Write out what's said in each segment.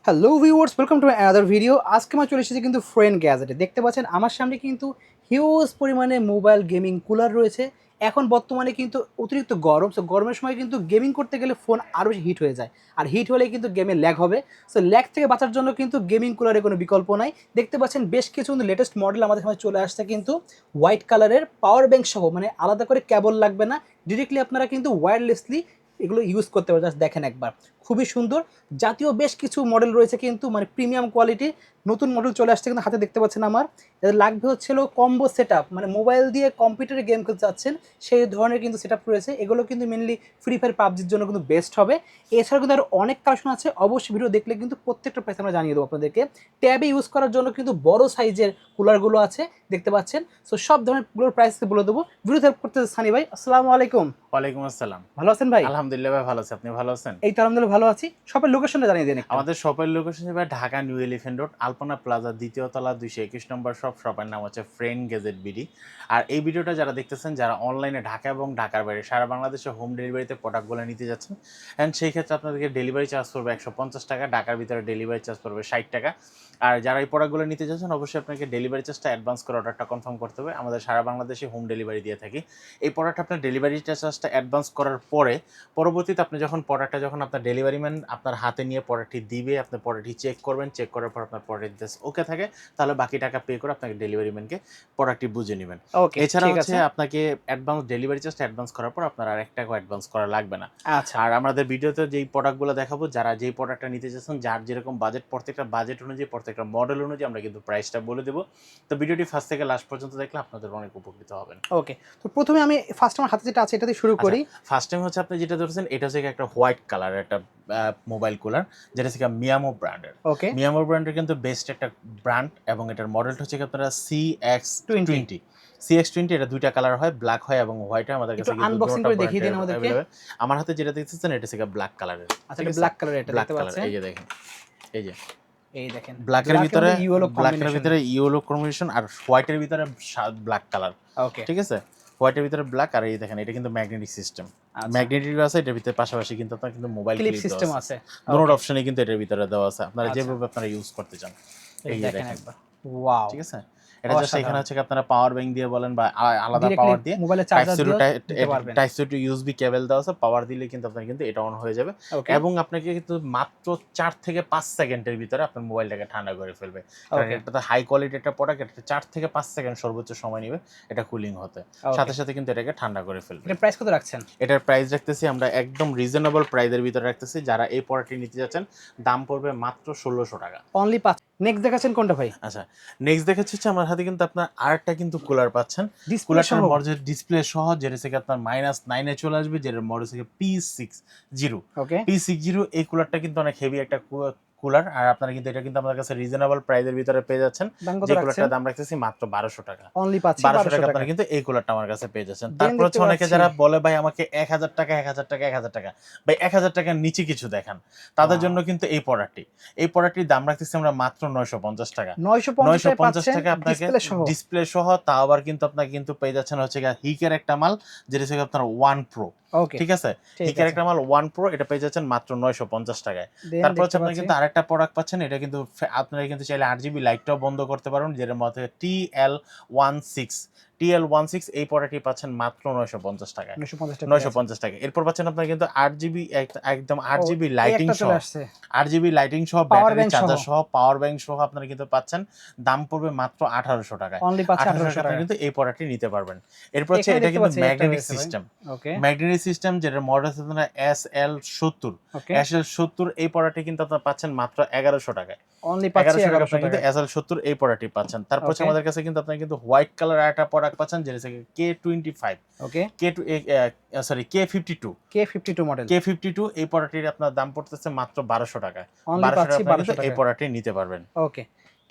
Hello viewers, welcome to another video. আজকে আমরা চলে এসেছি কিন্তু ফ্রেন্ড গ্যাজেটে। দেখতে পাচ্ছেন আমার সামনে কিন্তু হিউজ পরিমাণে মোবাইল গেমিং কুলার রয়েছে। এখন বর্তমানে কিন্তু অতিরিক্ত গরম, সো গরমের সময় কিন্তু গেমিং করতে গেলে ফোন আরও হিট হয়ে যায়, আর হিট হলে কিন্তু গেমে ল্যাগ হবে। সো ল্যাগ থেকে বাঁচার জন্য কিন্তু গেমিং কুলারের কোনো বিকল্প নাই। দেখতে পাচ্ছেন বেশ কিছু কিন্তু লেটেস্ট মডেল আমাদের সামনে চলে আসছে কিন্তু হোয়াইট কালারের পাওয়ার ব্যাংক সহ, মানে আলাদা করে কেবল লাগবে না, ডিরেক্টলি আপনারা কিন্তু ওয়্যারলেসলি এগুলো ইউজ করতে পারেন। জাস্ট দেখেন একবার, খুবই সুন্দর। জাতীয় বেশ কিছু মডেল রয়েছে কিন্তু, মানে প্রিমিয়াম কোয়ালিটি নতুন মডেল চলে আসছে কিন্তু হাতে দেখতে পাচ্ছেন আমার। এদের লাগবে হচ্ছিল কম্বো সেট আপ, মানে মোবাইল দিয়ে কম্পিউটারে গেম খেলতে চাচ্ছেন সেই ধরনের কিন্তু সেট আপ রয়েছে। এগুলো কিন্তু মেনলি ফ্রি ফায়ার পাবজির জন্য কিন্তু বেস্ট হবে। এছাড়াও কিন্তু আরও অনেক কালেকশন আছে, অবশ্যই ভিডিও দেখলে কিন্তু প্রত্যেকটা প্রাইস আমরা জানিয়ে দেবো আপনাদেরকে। ট্যাবে ইউজ করার জন্য কিন্তু বড় সাইজের কুলারগুলো আছে, দেখতে পাচ্ছেন। সো সব ধরনের কুলার প্রাইস বলে দেবো। ভিডিও হেল্প করতে সানি ভাই, আসসালামু আলাইকুম। ওয়ালাইকুম আসসালাম। ভালো আছেন ভাই? আলহামদুলিল্লাহ ভাই, ভালো আছি। আপনি ভালো আছেন? এই তো আলহামদুলিল্লাহ ভালো আছি। শপের লোকেশনটা জানিয়ে দিন একটু। আমাদের শপের লোকেশন হিসেবে ঢাকা নিউ এলিফ্যান্ট রোড, আলপনা প্লাজা, দ্বিতীয় তলা, 221 নম্বর শপ। শপের নাম হচ্ছে ফ্রেন্ড গ্যাজেট বিডি। আর এই ভিডিওটা যারা দেখতেছেন, যারা অনলাইনে ঢাকা এবং ঢাকার বাইরে সারা বাংলাদেশে হোম ডেলিভারিতে প্রোডাক্টগুলো নিতে যাচ্ছেন, অ্যান্ড সেই ক্ষেত্রে আপনাদেরকে ডেলিভারি চার্জ পড়বে 150 টাকা, ঢাকার ভিতরে ডেলিভারি চার্জ পড়বে 60 টাকা। আর যারা এই প্রোডাক্টগুলো নিতে যাচ্ছেন, অবশ্যই আপনাকে ডেলিভারি চার্জটা অ্যাডভান্স করে অর্ডারটা কনফার্ম করতে হবে। আমাদের সারা বাংলাদেশে হোম ডেলিভারি দিয়ে থাকি। এই প্রোডাক্ট আপনার ডেলিভারি চার্জটা অ্যাডভান্স করার পরে পরবর্তীতে আপনি যখন প্রোডাক্টটা যখন আপনার ডেলিভারি ম্যান আপনার হাতে নিয়ে প্রোডাক্টটি দিবে, আপনি প্রোডাক্টটি চেক করবেন, চেক করার পর আপনার প্রোডাক্ট জাস্ট ওকে থাকে, তাহলে বাকি টাকা পে করে আপনাকে ডেলিভারি ম্যানকে প্রোডাক্টটি বুঝে নেবেন। ওকে, এছাড়া ঠিক হচ্ছে আছে। আপনাকে অ্যাডভান্স ডেলিভারি চার্জ অ্যাডভান্স করার পর আপনার আর 1 টাকাও অ্যাডভান্স করা লাগবে না। আচ্ছা। আর আমাদের ভিডিওতে যেই প্রোডাক্টগুলো দেখাবো, যারা যেই প্রোডাক্টটা নিতে চাচ্ছেন, যার যেরকম বাজেট, প্রত্যেকটা বাজেট অনুযায়ী, প্রত্যেকটা মডেল অনুযায়ী আমরা কিন্তু প্রাইসটা বলে দেবো। তো ভিডিওটি ফার্স্ট থেকে লাস্ট পর্যন্ত দেখলে আপনাদের অনেক উপকৃত হবেন। ওকে। তো প্রথমে আমি ফার্স্ট আমার হাতে যেটা আছে এটা দিয়ে শুরু করি। ফার্স্ট টাইম হচ্ছে আপনি যেটা ধরেছেন, এটা হচ্ছে একটা হোয়াইট কালারের একটা মোবাইল কুলার, যেটা হচ্ছে মিয়ামো ব্র্যান্ডের। ওকে। মিয়ামো ব্র্যান্ডের কিন্তু বেস্ট একটা ব্র্যান্ড, এবং এটার মডেলটা হচ্ছে আপনারা CX20। CX20 এটা দুইটা কালার হয়, ব্ল্যাক হয় এবং হোয়াইট হয়। আমাদের একটু কাছে কিন্তু আনবক্সিং দুটোটা করে দেখিয়ে দিন ব্র্যান্ডের আমাদেরকে। अवेलेबल। আমার হাতে যেটা দেখতেছেন এটা হচ্ছে ব্ল্যাক কালারের। আচ্ছা, ঠিক এটা আছে, ব্ল্যাক কালার, এটা ব্ল্যাক দেখতে কালার। পাচ্ছেন। এই যে দেখেন, এই যে এই দেখেন, ব্ল্যাকের ব্ল্যাক এবং ভিতরে, ইয়েলো ব্ল্যাকের কম্বিনেশন। ভিতরে ইয়েলো কম্বিনেশন, আর হোয়াইটের ভিতরে ব্ল্যাক কালার। ওকে। ঠিক আছে, হোয়াইটের ভিতরে ব্ল্যাক। আর এই দেখেন, এটা কিন্তু ম্যাগনেটিক সিস্টেম। আচ্ছা, ম্যাগনেটিক আছে এটার ভিতরে, পাশাপাশি কিন্তু আপনার কিন্তু মোবাইল ক্লিপ ক্লিপ দেওয়া সিস্টেম আছে। আছে। দুটো ওকে। অপশনই কিন্তু এটার ভিতরে দেওয়া আছে, আপনারা আচ্ছা, যেভাবে আপনারা ইউজ করতে চান। এই এই যে দেখেন দেখেন, একবার। ওয়াও, ঠিক আছে। এটা জাস্ট এখানে অসাধারণ। হচ্ছে আপনারা পাওয়ার ব্যাংক দিয়ে বলেন বা আলাদা ডিরেক্টলি পাওয়ার দিয়ে মোবাইলে টাইপ চার্জার সি টু দিয়েও দিতে পারবেন। Type C to USB cable দেওয়া আছে। পাওয়ার দিলে কিন্তু আপনার কিন্তু এটা অন হয়ে যাবে, ওকে। এবং আপনাকে কিন্তু মাত্র 4 থেকে 5 সেকেন্ডের ভিতরে আপনার মোবাইলটাকে ঠান্ডা করে ফেলবে। কারণ ওকে। এটা হাই কোয়ালিটি একটা প্রোডাক্ট, এটা 4 থেকে 5 সেকেন্ড সর্বোচ্চ সময় নেবে এটা কুলিং হতে, ওকে। সাথে সাথে কিন্তু এটাকে ঠান্ডা করে ফেলবে। এটা প্রাইস কত রাখছেন? এটার প্রাইস রাখতেছি আমরা একদম রিজনেবল প্রাইসের ভিতরে রাখতেছি। যারা এই প্রোডাক্টটি নিতে যাচ্ছেন, দাম পড়বে মাত্র 1600 টাকা। অনলি 5। নেক্সট দেখাচ্ছেন কোনটা ভাই? আচ্ছা, নেক্সট দেখাচ্ছি হচ্ছে আমার হাতে কিন্তু আপনার আরেকটা কিন্তু কুলার পাচ্ছেন। ডিসপ্লে সহ? কুলারটার মডেল ডিসপ্লে সহ, যেটা থেকে আপনার -9 এ চলে আসবে, যেটার মডেল থেকে P60। ওকে। P60 এই কুলারটা কিন্তু অনেক হেভি একটা কুলার। আর আপনারা কিন্তু এটা কিন্তু আমাদের কাছে রিজনেবল প্রাইসের ভিতরে পেয়ে যাচ্ছেন। দাম কত যে রাখছেন? কুলারটার দাম রাখতেছি মাত্র 1200 টাকা। অনলি পাচ্ছি 1200 1200 টাকা টাকা। আপনারা কিন্তু এই কুলারটা আমার কাছে পেয়ে যাচ্ছেন। দেন তারপর দেখতে হচ্ছে অনেকে পাচ্ছি। যারা বলে ভাই আমাকে 1000 টাকা 1000 টাকা 1000 টাকা, ভাই 1000 টাকার নিচে কিছু দেখান, তাদের ওয়াও। জন্য কিন্তু এই প্রোডাক্টটির দাম রাখতেছি আমরা মাত্র 950 টাকা। 950 টাকায় 950 পাচ্ছেন টাকা আপনাকে ডিসপ্লে সহ। ডিসপ্লে সহ, তাও আবার কিন্তু আপনাকে কিন্তু পেয়ে যাচ্ছেন হচ্ছে হিকের একটা মাল, যেটা হচ্ছে আপনার 1 প্রো। ওকে, ঠিক আছে, ঠিক হিকের আছে। একটা মাল 1 প্রো, এটা পেয়ে যাচ্ছেন মাত্র 950 টাকায়। দেন তারপর দেখতে হচ্ছে আপনারা পাচ্ছি। কিন্তু আরেকটা প্রোডাক্ট পাচ্ছেন, এটা কিন্তু আপনারা কিন্তু চাইলে RGB লাইটটাও বন্ধ করতে পারেন, যেটার মধ্যে TL16 এই প্রোডাক্টটি পাচ্ছেন মাত্র 950 টাকায়। 950 টাকা আছে। 950 টাকা। এরপর পাচ্ছেন আপনারা কিন্তু একদম ও, RGB এই লাইটিং একটা সহ, চলে আসছে। পাওয়ার ব্যাটারি ব্যাংক সহ। চার্জার সহ, পাওয়ার ব্যাংক সহ আপনারা কিন্তু পাচ্ছেন। দাম পড়বে মাত্র 1800 টাকায়। অনলি পাচ্ছি 1800 1800 টাকা টাকা। কিন্তু এই প্রোডাক্টটি নিতে পারবেন। এরপর হচ্ছে এখানে এটা দেখতে কিন্তু পাচ্ছি একটা ম্যাগনেটিক রয়েছে ভাই। সিস্টেম। ওকে, ম্যাগনেটিক সিস্টেম, যেটার মডেল হচ্ছে আপনার SL70। ওকে। SL70 এই প্রোডাক্টটি কিন্তু আপনারা পাচ্ছেন মাত্র 1100 টাকায়। অনলি পাচ্ছি 1100 টাকা 1100 আপনারা কিন্তু টাকায়। SL70 এই প্রোডাক্টটি পাচ্ছেন। তারপর হচ্ছে ওকে, আমাদের কাছে কিন্তু আপনারা কিন্তু হোয়াইট কালার একটা প্রোডাক্ট পাচ্ছেন, যেটা হচ্ছে K25, ওকে। K52। K52 model. K52 এই প্রোডাক্টটির আপনার দাম পড়তেছে মাত্র 1200 টাকায়। অনলি 1200 টাকা পাচ্ছি আপনারা 1200 কিন্তু এই টাকায়। প্রোডাক্টটি নিতে পারবেন। ওকে,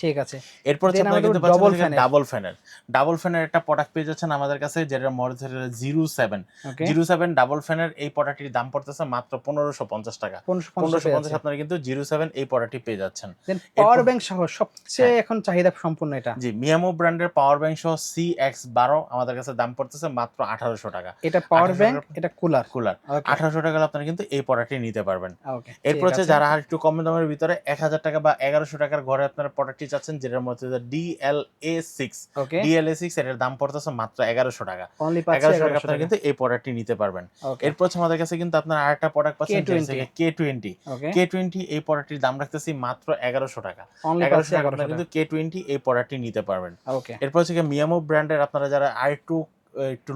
ঠিক আছে। এরপর হচ্ছে Then আপনারা আমাদের কিন্তু double পাচ্ছেন fan এর। ডাবল ফ্যানের একটা প্রোডাক্ট পেয়ে যাচ্ছেন আমাদের কাছে, যেটার মডেল হচ্ছে 07 ওকে। 07 ডাবল ফ্যানের এই প্রোডাক্টটির দাম পড়তেছে মাত্র 1550 টাকা। 1550 আপনারা কিন্তু 07 এই প্রোডাক্টটি পেয়ে যাচ্ছেন। দেন পাওয়ার ব্যাংক সহ সবচেয়ে এখন চাহিদা সম্পূর্ণ এটা। জি, মিয়ামো ব্র্যান্ডের পাওয়ার ব্যাংক সহ CX12 আমাদের কাছে দাম পড়তেছে মাত্র 1800 টাকা। এটা পাওয়ার 1800 ব্যাংক, টাকা এটা কুলার। কুলার। ওকে 1800 টাকা আপনারা কিন্তু এই প্রোডাক্টটি নিতে পারবেন। ওকে। এরপর হচ্ছে যারা আর একটু কম দামের ভিতরে 1000 টাকা বা 1100 টাকার ঘরে আপনারা প্রোডাক্টটি চাচ্ছেন, যেটার মধ্যে DLA6 ওকে। DLA6 এর দাম পড়তেছে মাত্র 1100 টাকা। অনলি পাচ্ছি 1100 টাকা 1100 আপনারা টাকা। কিন্তু এই প্রোডাক্টটি নিতে পারবেন। ওকে। এরপর হচ্ছে আমাদের কাছে কিন্তু আপনারা আরেকটা প্রোডাক্ট পাচ্ছেন, যেটা K20 হচ্ছে K20 ওকে। K20 এই প্রোডাক্টটির দাম রাখতেছি মাত্র 1100 টাকা। অনলি 1100 পাচ্ছি টাকা 1100 আপনারা টাকা। কিন্তু K20 এই প্রোডাক্টটি নিতে পারবেন। ওকে। এরপর হচ্ছে মিয়ামো ব্র্যান্ডের আপনারা যারা একটু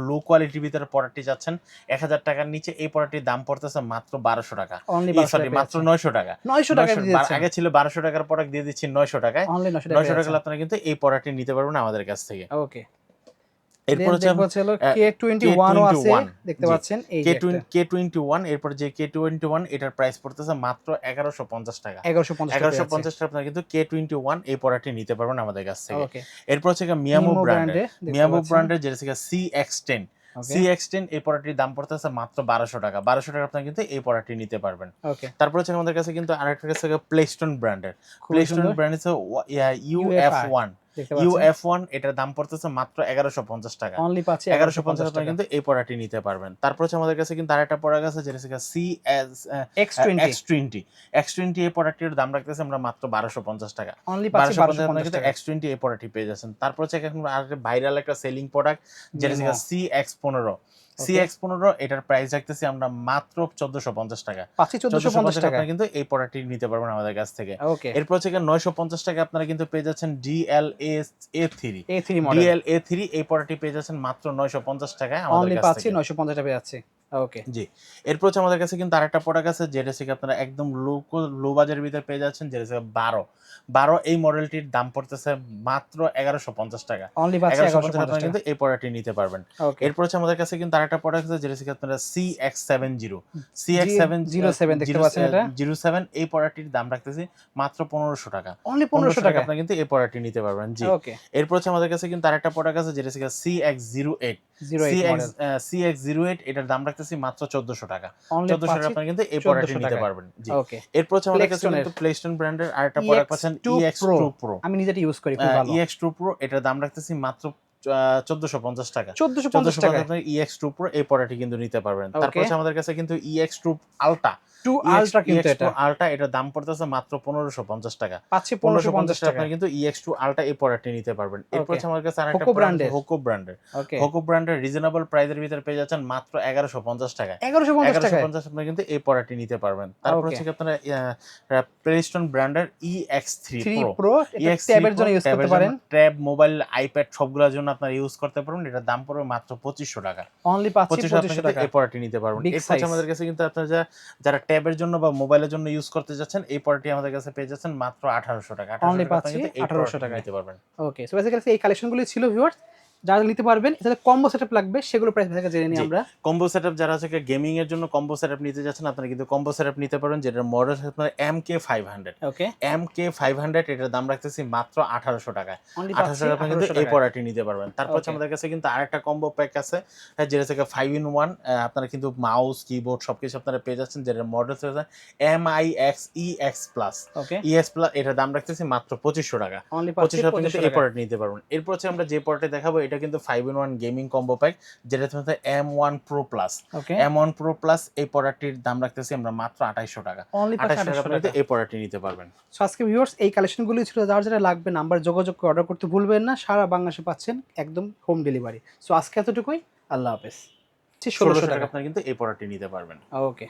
লো কোয়ালিটির ভিতরে প্রোডাক্টটি চাচ্ছেন 1000 টাকার নিচে, এই প্রোডাক্টটির দাম পড়তেছে মাত্র 1200 টাকা। অনলি 1200 সরি, টাকা। মাত্র 900 টাকা। 900 টাকা দিয়ে দিচ্ছেন। আগে ছিল 1200 টাকার প্রোডাক্ট, দিয়ে দিচ্ছি 900 টাকায়। অনলি 900 টাকা। 900 টাকা আপনারা কিন্তু এই প্রোডাক্টটি নিতে পারবেন আমাদের কাছ থেকে। ওকে। এরপর হচ্ছে হলো K21 ও আছে, দেখতে পাচ্ছেন এই যে একটা K21। এরপর যে K21 এটার প্রাইস পড়তেছে মাত্র 1150 টাকা। 1150 টাকা আপনারা কিন্তু K21 এই প্রোডাক্টটি নিতে পারবেন আমাদের কাছ থেকে। ওকে। এরপর হচ্ছে মিয়ামো ব্র্যান্ডের যেটা হচ্ছে CX10 CX10 এই প্রোডাক্টটির দাম পড়তেছে মাত্র 1200 টাকা। 1200 টাকা আপনারা কিন্তু এই প্রোডাক্টটি নিতে পারবেন। ওকে। তারপর হচ্ছে আমাদের কাছে কিন্তু আরেকটা কাছে প্লেস্টোন ব্র্যান্ডের হচ্ছে UF1 UF1 এটার দাম পড়তেছে মাত্র 1150 টাকা। অনলি পাচ্ছি 1150 আপনারা কিন্তু এই প্রোডাক্টটি নিতে পারবেন। তারপর হচ্ছে আমাদের কাছে কিন্তু আরেকটা প্রোডাক্ট আছে, যেটা হচ্ছে X20 X20 এই প্রোডাক্টটির দাম রাখতেছে আমরা মাত্র 1250 টাকা। অনলি পাচ্ছি 1250 কিন্তু X20 এই প্রোডাক্টটি পেয়ে যাচ্ছেন। তারপর হচ্ছে এখন আরেকটা ভাইরাল একটা সেলিং প্রোডাক্ট, যেটা হচ্ছে CX15 CX15 এটার প্রাইস রাখতেছি আমরা মাত্র 1450 টাকা। পাচ্ছি 1450 টাকা। আপনারা কিন্তু এই প্রোডাক্টটি নিতে পারবেন আমাদের কাছ থেকে। ওকে। এরপর হচ্ছে 950 টাকা আপনারা কিন্তু পেয়ে যাচ্ছেন A3 মডেল। DLA3 এই প্রোডাক্টটি পেয়ে যাচ্ছেন মাত্র 950 টাকায় আমাদের অনলি কাছ পাচ্ছি থেকে। 950 টাকা পেয়ে যাচ্ছে। ওকে। জি। এরপর হচ্ছে আমাদের কাছে কিন্তু আরেকটা প্রোডাক্ট আছে, যেটা হচ্ছে আপনারা একদম লো বাজারের ভিতরে পেয়ে যাচ্ছেন, যেটা হচ্ছে 12 এই মডেলটির দাম পড়তেছে মাত্র 1150 টাকা। অনলি পাচ্ছি 1150 1150 টাকা কিন্তু এই প্রোডাক্টটি নিতে পারবেন। ওকে। এরপর হচ্ছে আমাদের কাছে কিন্তু আরেকটা প্রোডাক্ট আছে, যেটা হচ্ছে আপনারা CX7 দেখতে পাচ্ছেন এটা 07 এই প্রোডাক্টটির দাম রাখতেছি মাত্র 1500 টাকা। অনলি 1500 টাকা আপনারা কিন্তু এই প্রোডাক্টটি নিতে পারবেন। জি। ওকে। এরপর হচ্ছে আমাদের কাছে কিন্তু আরেকটা প্রোডাক্ট আছে, যেটা হচ্ছে CX08 CX08 এটার দাম রাখতেছি মাত্র 1400 টাকা। 1400 টাকা আপনারা কিন্তু এই প্রোডাক্টটি নিতে পারবেন। জি। ওকে। এরপর হচ্ছে আমাদের কাছে কিন্তু প্লেস্টোন ব্র্যান্ডের আরেকটা প্রোডাক্ট পাচ্ছেন EX2 Pro। আমি নিজেটা ইউজ করি, খুব ভালো। EX2 Pro এটার দাম রাখতেছি মাত্র 1450 টাকা। 1450 টাকা আপনারা EX2 Pro এই প্রোডাক্টটি কিন্তু নিতে পারবেন। তারপর হচ্ছে আমাদের কাছে কিন্তু EX2 Ultra কিন্তু এটা Ultra এটার দাম পড়তেছে মাত্র 1550 টাকা। পাচ্ছি 1550 টাকা। আপনারা কিন্তু EX2 Ultra এই প্রোডাক্টটি নিতে পারবেন। এরপর হচ্ছে আমাদের কাছে আরেকটা হোকো ব্র্যান্ডের রিজনেবল প্রাইসের ভিতরে পেয়ে যাচ্ছেন মাত্র 1150 টাকা। 1150 আপনারা কিন্তু এই প্রোডাক্টটি নিতে পারবেন। তারপর হচ্ছে আপনারা প্লেস্টোন ব্র্যান্ডের EX3 Pro ট্যাবের জন্য ইউজ করতে পারেন। ট্যাব, মোবাইল, আইপ্যাড সবগুলোর জন্য আপনারা ইউজ করতে পারবেন। এটার দাম পড়বে মাত্র 2500 টাকা। অনলি পাচ্ছি 2500 টাকা। এই প্রোডাক্টটি নিতে পারবেন। এরপর আমাদের কাছে কিন্তু আপনারা যারা ট্যাবের জন্য বা মোবাইলের জন্য ইউজ করতে যাচ্ছেন, এই প্রোডাক্টটি আমাদের কাছে পেয়ে যাচ্ছেন মাত্র 1800 টাকা। অনলি পাচ্ছি 1800 টাকা নিতে পারবেন। ওকে। সো বেসিক্যালি এই কালেকশনগুলো ছিল ভিউয়ার্স, যারা নিতে পারবেন। এছাড়া কম্বো সেটআপ লাগবে, সেগুলো প্রাইস থেকে জেনে নিই আমরা। কম্বো সেটআপ যারা আছে গেমিং এর জন্য কম্বো সেটআপ নিতে যাচ্ছেন, আপনারা কিন্তু কম্বো সেটআপ নিতে পারেন, যেটার মডেল হচ্ছে আপনার MK500। ওকে। MK500 এটার দাম রাখতেছি মাত্র 1800 টাকায়। 1800 টাকা আপনারা কিন্তু এই প্রোডাক্টটি নিতে পারবেন। তারপর হচ্ছে আমাদের কাছে কিন্তু আরেকটা কম্বো প্যাক আছে, যেটা হচ্ছে 5-in-1। আপনারা কিন্তু মাউস, কিবোর্ড সবকিছু আপনারা পেয়ে যাচ্ছেন, যেটার মডেল হচ্ছে MIX EX Plus। ওকে। EX Plus এটার দাম রাখতেছি মাত্র 2500 টাকা। 2500 টাকা কিন্তু এই প্রোডাক্ট নিতে পারবেন। এরপর হচ্ছে আমরা যে প্রোডাক্টটি দেখাবো, এটা কিন্তু 5-in-1 গেমিং কম্বো প্যাক, যেটা হচ্ছে M1 Pro Plus। M1 Pro Plus এই প্রোডাক্টটির দাম রাখতেছি আমরা মাত্র 2800 টাকা। 2800 টাকা আপনারা এই প্রোডাক্টটি নিতে পারবেন। সো আজকে ভিউয়ার্স এই কালেকশনগুলো ছিল, যার যেটা লাগবে নাম্বার যোগাযোগ করে অর্ডার করতে ভুলবেন না। সারা বাংলাদেশে পাচ্ছেন একদম হোম ডেলিভারি। সো আজকে এতটুকুই, আল্লাহ হাফেজ। 1600 টাকা আপনারা কিন্তু এই প্রোডাক্টটি নিতে পারবেন। ওকে।